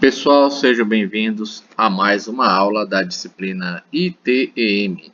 Pessoal, sejam bem-vindos a mais uma aula da disciplina ITEM,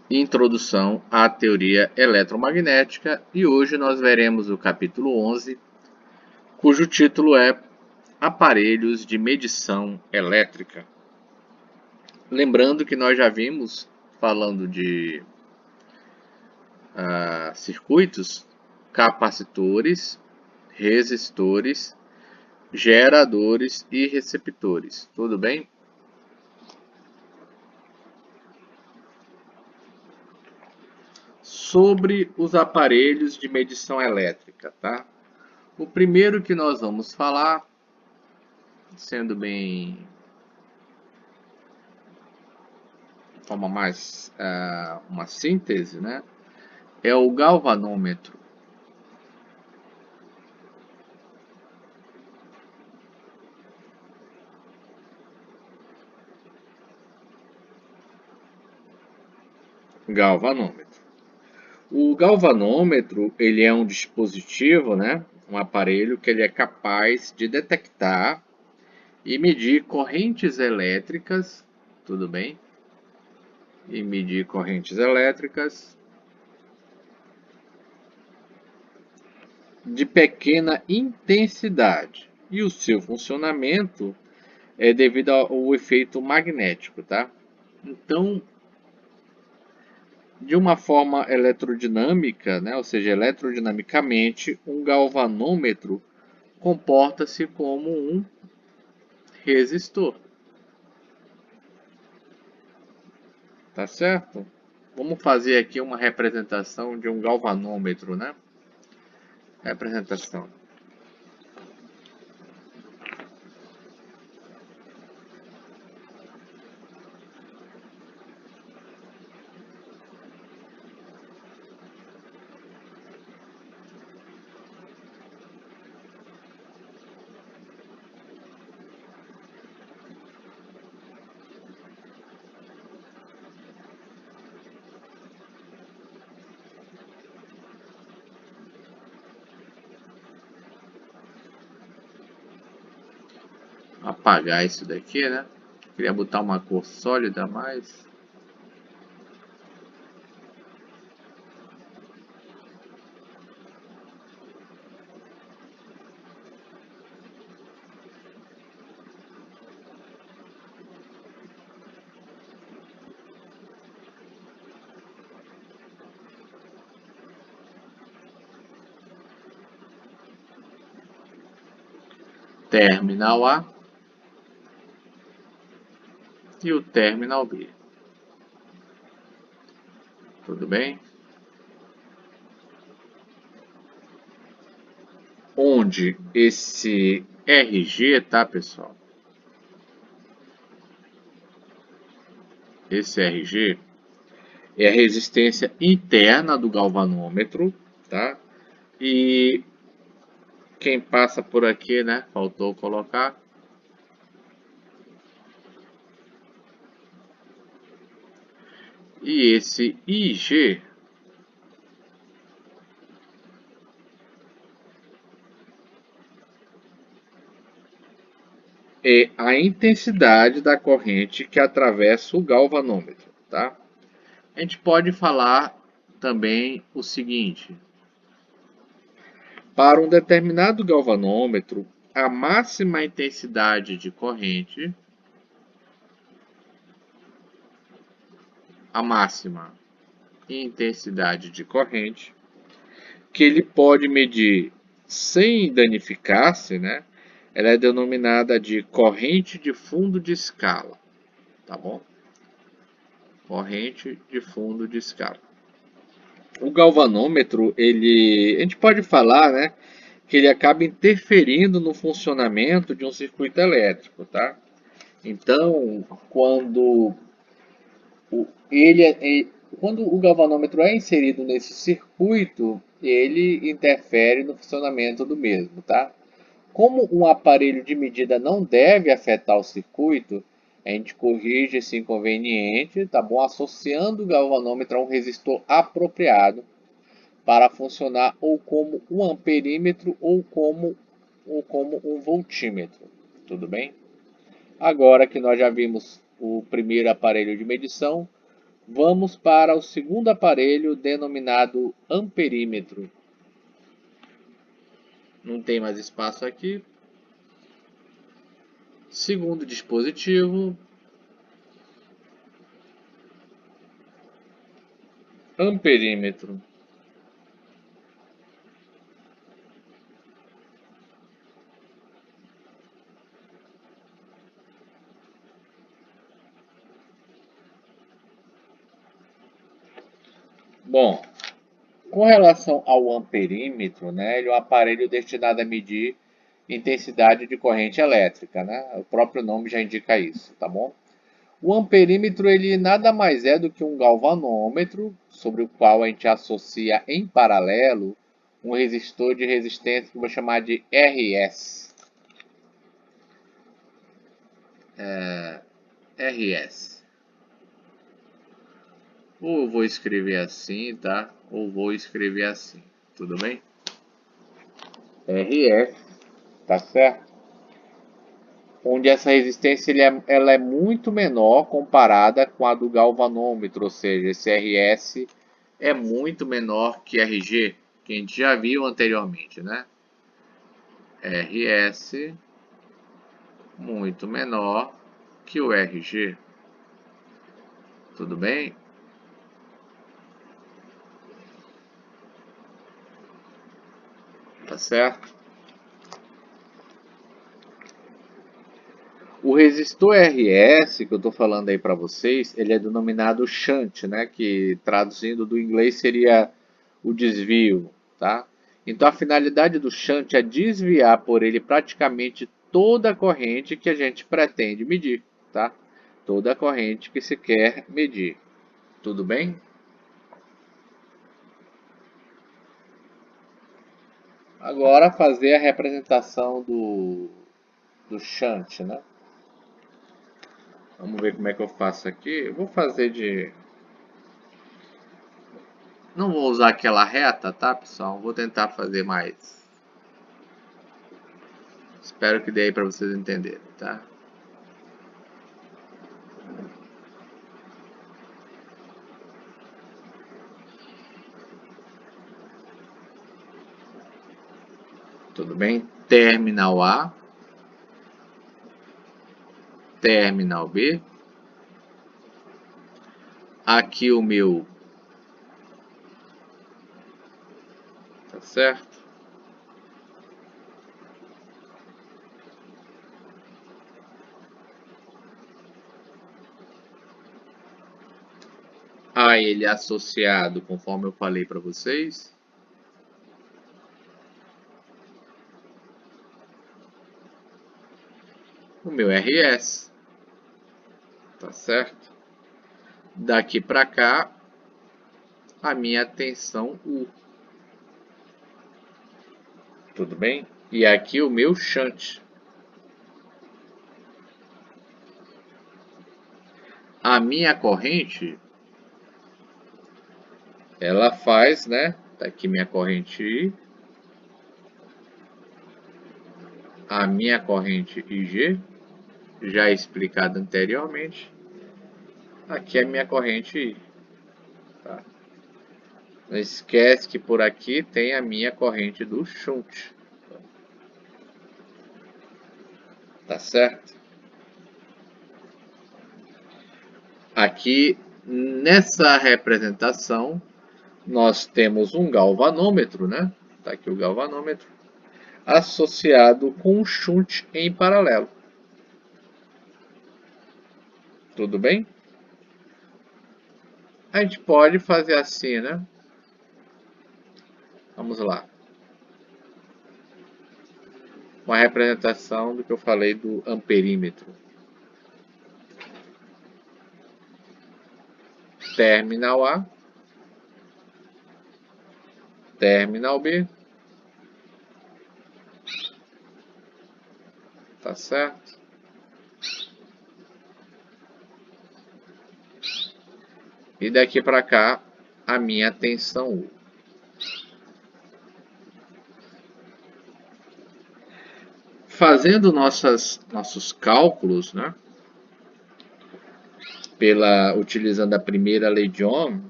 Introdução à Teoria Eletromagnética, e hoje nós veremos o capítulo 11, cujo título é Aparelhos de Medição Elétrica. Lembrando que nós já vimos, falando de circuitos, capacitores, resistores, geradores e receptores. Tudo bem? Sobre os aparelhos de medição elétrica, tá? O primeiro que nós vamos falar, sendo bem de forma mais uma síntese, né? É o galvanômetro. Galvanômetro. O galvanômetro, ele é um dispositivo, né? Um aparelho que ele é capaz de detectar e medir correntes elétricas, tudo bem? E medir correntes elétricas de pequena intensidade. E o seu funcionamento é devido ao efeito magnético, tá? Então, de uma forma eletrodinâmica, né, ou seja, eletrodinamicamente, um galvanômetro comporta-se como um resistor. Tá certo? Vamos fazer aqui uma representação de um galvanômetro, né? Representação. Apagar isso daqui, né? Queria botar uma cor sólida, mas terminal A e o terminal B. Tudo bem? Onde esse RG, tá, pessoal? Esse RG é a resistência interna do galvanômetro, tá? E quem passa por aqui, né? Faltou colocar. E esse IG é a intensidade da corrente que atravessa o galvanômetro, tá? A gente pode falar também o seguinte: para um determinado galvanômetro, a máxima intensidade de corrente, a máxima intensidade de corrente, que ele pode medir sem danificar-se, né? Ela é denominada de corrente de fundo de escala, tá bom? Corrente de fundo de escala. O galvanômetro, a gente pode falar, né, que ele acaba interferindo no funcionamento de um circuito elétrico, tá? Então, o, ele, é- quando o galvanômetro é inserido nesse circuito, ele interfere no funcionamento do mesmo, tá? Como um aparelho de medida não deve afetar o circuito, a gente corrige esse inconveniente, tá bom? Associando o galvanômetro a um resistor apropriado para funcionar ou como um amperímetro ou como um voltímetro. Tudo bem? Agora que nós já vimos o primeiro aparelho de medição, vamos para o segundo aparelho, denominado amperímetro. Não tem mais espaço aqui. Segundo dispositivo, amperímetro. Bom, com relação ao amperímetro, né, ele é um aparelho destinado a medir intensidade de corrente elétrica, né? O próprio nome já indica isso, tá bom? O amperímetro ele nada mais é do que um galvanômetro, sobre o qual a gente associa em paralelo um resistor de resistência que eu vou chamar de RS. RS. Ou eu vou escrever assim, tá? Ou vou escrever assim, tudo bem? RS, tá certo? Onde essa resistência ela é muito menor comparada com a do galvanômetro, ou seja, esse RS é muito menor que RG, que a gente já viu anteriormente, né? RS muito menor que o RG, tudo bem? Tá certo? O resistor RS que eu estou falando aí para vocês, ele é denominado shunt, né? Que traduzindo do inglês seria o desvio, tá? Então a finalidade do shunt é desviar por ele praticamente toda a corrente que a gente pretende medir, tá? Toda a corrente que se quer medir. Tudo bem? Agora fazer a representação do shunt, né? Vamos ver como é que eu faço aqui. Eu vou fazer de... Não vou usar aquela reta, tá, pessoal? Vou tentar fazer mais. Espero que dê aí para vocês entenderem, tá? Tudo bem? Terminal A, terminal B. Aqui o meu, tá certo? A ele associado, conforme eu falei para vocês. O meu RS, tá certo? Daqui para cá, a minha tensão U. Tudo bem? E aqui o meu shunt. A minha corrente, ela faz, né? Tá aqui minha corrente I. A minha corrente IG, já explicado anteriormente. Aqui é a minha corrente I. Tá? Não esquece que por aqui tem a minha corrente do shunt. Tá certo? Aqui nessa representação nós temos um galvanômetro, né? Tá aqui o galvanômetro associado com um shunt em paralelo. Tudo bem? A gente pode fazer assim, né? Vamos lá. Uma representação do que eu falei do amperímetro. Terminal A, terminal B. Tá certo? E daqui para cá, a minha tensão U. Fazendo nossos cálculos, né, utilizando a primeira lei de Ohm,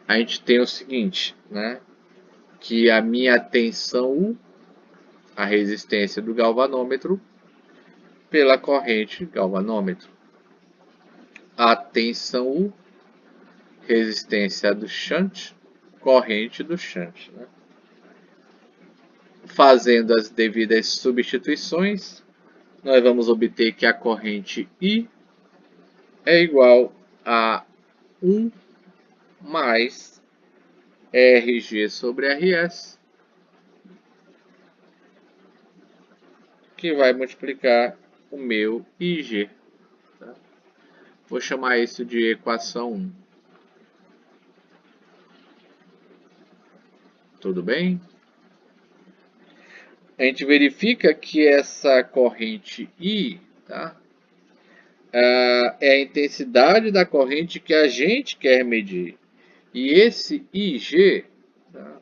a gente tem o seguinte, né, que a minha tensão U, a resistência do galvanômetro, pela corrente galvanômetro. A tensão U, resistência do shunt, corrente do shunt. Né? Fazendo as devidas substituições, nós vamos obter que a corrente I é igual a 1 mais RG sobre RS, que vai multiplicar o meu IG. Tá? Vou chamar isso de equação 1. Tudo bem? A gente verifica que essa corrente I, tá? É a intensidade da corrente que a gente quer medir. E esse IG, tá?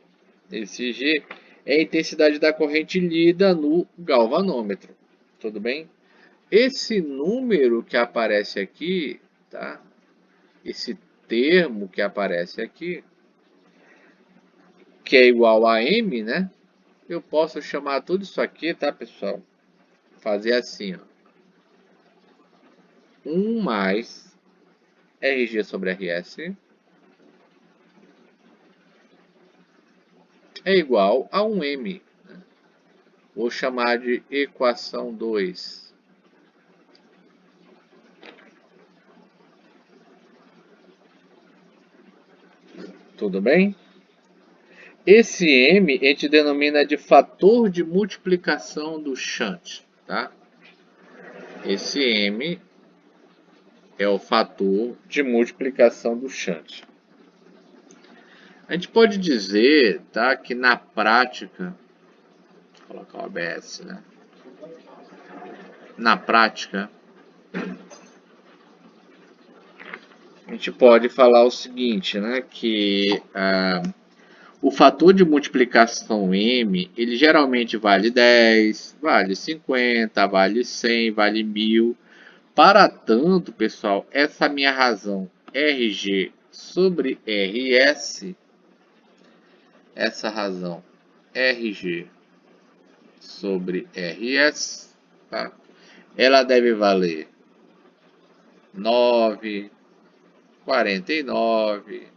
Esse IG é a intensidade da corrente lida no galvanômetro. Tudo bem? Esse número que aparece aqui, tá? Esse termo que aparece aqui, que é igual a M, né? Eu posso chamar tudo isso aqui, tá, pessoal? Fazer assim, ó. 1 mais RG sobre RS é igual a 1M. Vou chamar de equação 2. Tudo bem? Esse M a gente denomina de fator de multiplicação do shunt. Tá? Esse M é o fator de multiplicação do shunt. A gente pode dizer, tá, que na prática, vou colocar o ABS, né? Na prática, a gente pode falar o seguinte, né, que o fator de multiplicação M, ele geralmente vale 10, vale 50, vale 100, vale 1000. Para tanto, pessoal, essa minha razão RG sobre RS, essa razão RG sobre RS, tá? Ela deve valer 9, 49,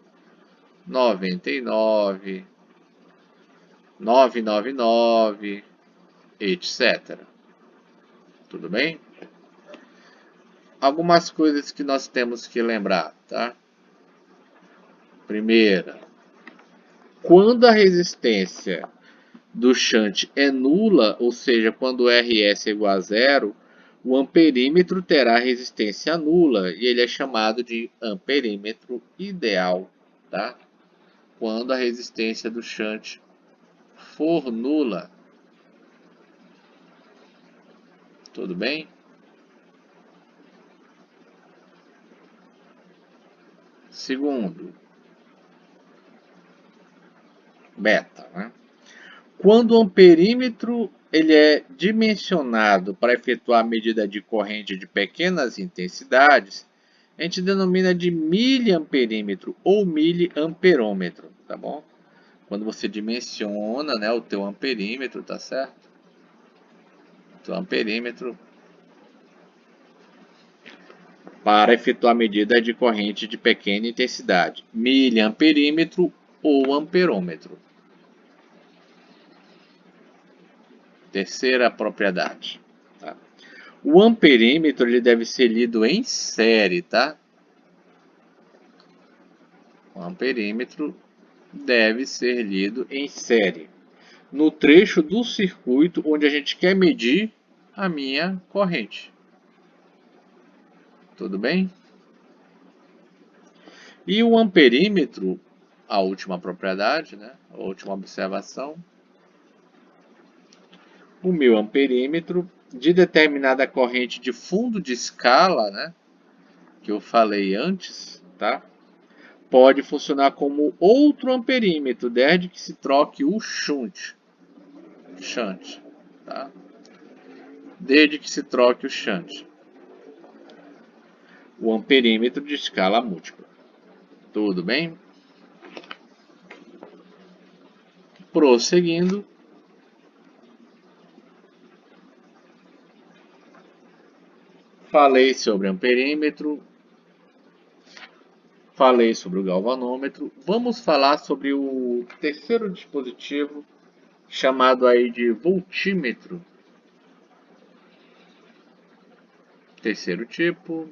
99, 999, etc. Tudo bem? Algumas coisas que nós temos que lembrar, tá? Primeira, quando a resistência do shunt é nula, ou seja, quando RS é igual a zero, o amperímetro terá resistência nula e ele é chamado de amperímetro ideal, tá? Quando a resistência do shunt for nula. Tudo bem? Segundo, beta, né? Quando o amperímetro ele é dimensionado para efetuar a medida de corrente de pequenas intensidades, a gente denomina de miliamperímetro ou miliamperômetro, tá bom? Quando você dimensiona, né, o teu amperímetro, tá certo? O teu amperímetro para efetuar a medida de corrente de pequena intensidade, miliamperímetro ou amperômetro. Terceira propriedade. Tá? O amperímetro ele deve ser lido em série, tá? O amperímetro deve ser lido em série. No trecho do circuito onde a gente quer medir a minha corrente. Tudo bem? E o amperímetro, a última propriedade, né? A última observação. O meu amperímetro de determinada corrente de fundo de escala, né? Que eu falei antes, tá? pode funcionar como outro amperímetro, desde que se troque o shunt, tá? Desde que se troque o shunt, o amperímetro de escala múltipla. Tudo bem? Prosseguindo, falei sobre amperímetro, falei sobre o galvanômetro. Vamos falar sobre o terceiro dispositivo, chamado aí de voltímetro. Terceiro tipo,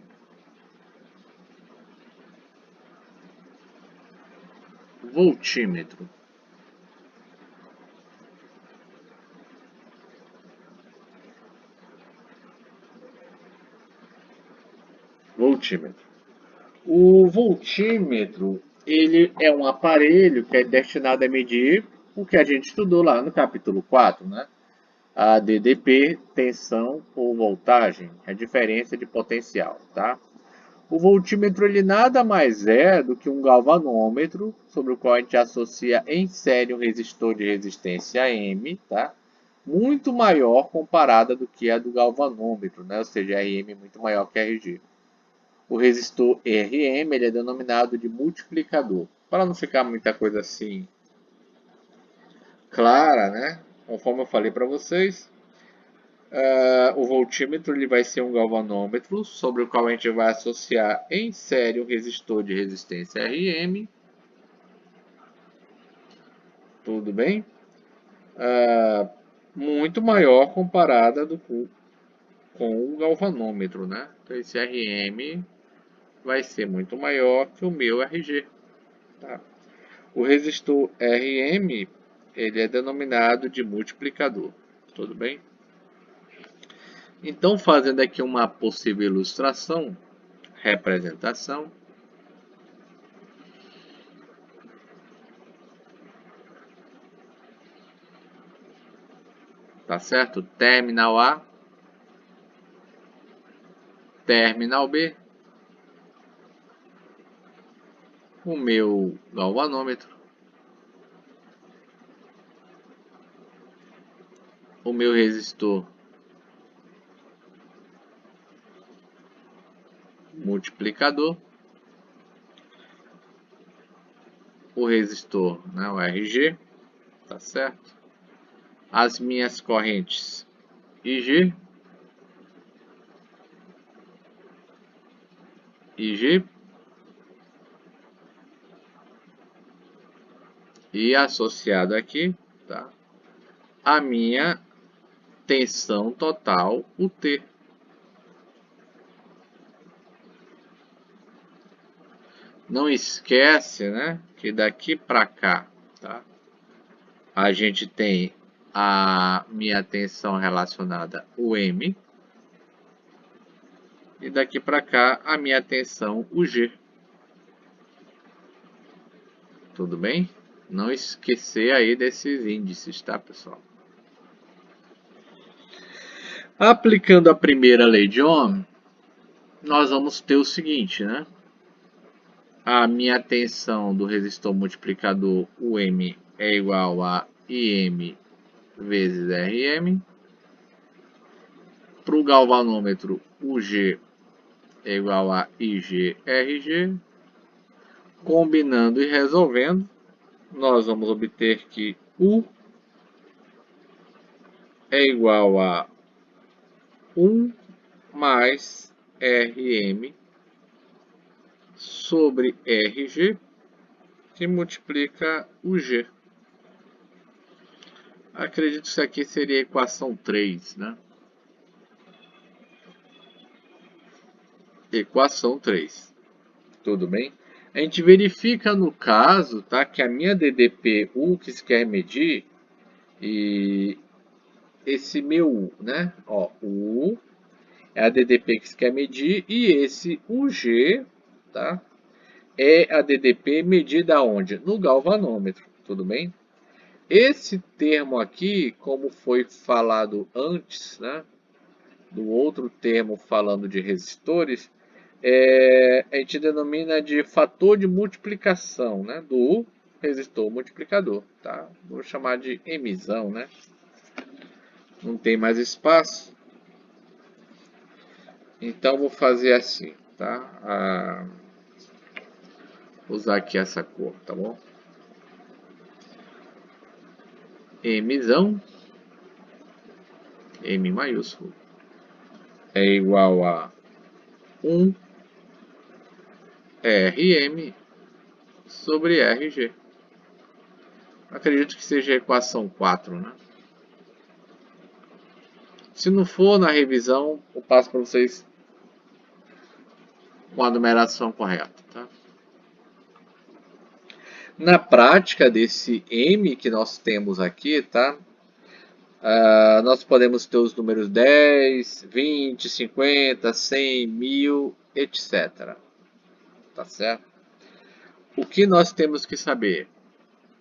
voltímetro. Voltímetro. O voltímetro, ele é um aparelho que é destinado a medir o que a gente estudou lá no capítulo 4, né? A DDP, tensão ou voltagem, a diferença de potencial, tá? O voltímetro ele nada mais é do que um galvanômetro, sobre o qual a gente associa em série um resistor de resistência M, tá? Muito maior comparada do que a do galvanômetro, né? Ou seja, RM muito maior que RG. O resistor RM ele é denominado de multiplicador. Para não ficar muita coisa assim clara, né? Conforme eu falei para vocês, o voltímetro ele vai ser um galvanômetro sobre o qual a gente vai associar em série um resistor de resistência RM. Tudo bem? Muito maior comparada com o galvanômetro, né? Então esse RM vai ser muito maior que o meu RG. Tá? O resistor RM ele é denominado de multiplicador. Tudo bem? Então, fazendo aqui uma possível ilustração, representação, tá certo? Terminal A, terminal B, o meu galvanômetro, o meu resistor multiplicador, o resistor, né, o RG, tá certo? As minhas correntes IG, IG e associado aqui, tá? A minha tensão total, o T. Não esquece, né, que daqui para cá, tá? A gente tem a minha tensão relacionada o M e daqui para cá a minha tensão o G. Tudo bem? Não esquecer aí desses índices, tá, pessoal? Aplicando a primeira lei de Ohm, nós vamos ter o seguinte, né? A minha tensão do resistor multiplicador, o M, é igual a IM vezes RM. Para o galvanômetro, o G é igual a IGRG. Combinando e resolvendo, nós vamos obter que U é igual a 1 mais RM sobre RG, que multiplica o G. Acredito que isso aqui seria a equação 3, né? Equação 3. Tudo bem? A gente verifica no caso, tá, que a minha DDP U que se quer medir, e esse meu U, né? Ó, o U é a DDP que se quer medir, e esse UG, tá, é a DDP medida onde? No galvanômetro, tudo bem? Esse termo aqui, como foi falado antes, né, do outro termo falando de resistores, a gente denomina de fator de multiplicação, né, do resistor multiplicador, tá? Vou chamar de emissão, né? Não tem mais espaço, então vou fazer assim, tá? Vou usar aqui essa cor, tá bom? Emissão, M maiúsculo, é igual a 1 Rm sobre Rg. Acredito que seja a equação 4, né? Se não for na revisão, eu passo para vocês com a numeração correta, tá? Na prática desse M que nós temos aqui, tá? Nós podemos ter os números 10, 20, 50, 100, 1000, etc. Tá certo? O que nós temos que saber?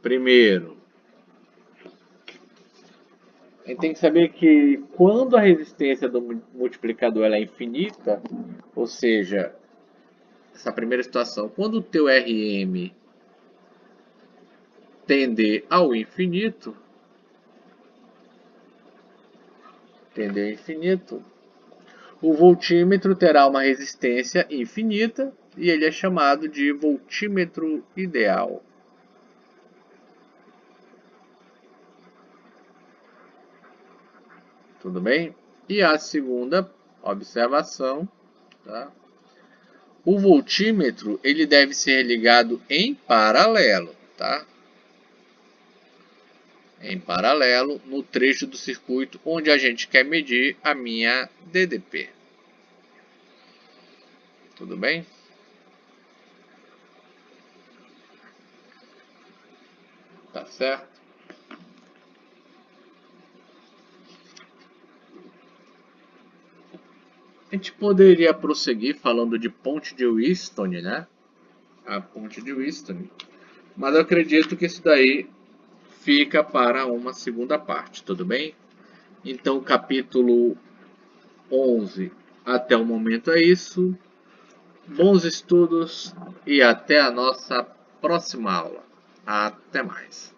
Primeiro, a gente tem que saber que quando a resistência do multiplicador ela é infinita, ou seja, essa primeira situação, quando o teu Rm tender ao infinito, o voltímetro terá uma resistência infinita e ele é chamado de voltímetro ideal. Tudo bem? E a segunda observação, tá? O voltímetro ele deve ser ligado em paralelo, tá? Em paralelo no trecho do circuito onde a gente quer medir a minha DDP. Tudo bem? Tá certo? A gente poderia prosseguir falando de ponte de Wheatstone, né? A ponte de Wheatstone. Mas eu acredito que isso daí fica para uma segunda parte, tudo bem? Então, capítulo 11 até o momento é isso. Bons estudos e até a nossa próxima aula. Até mais.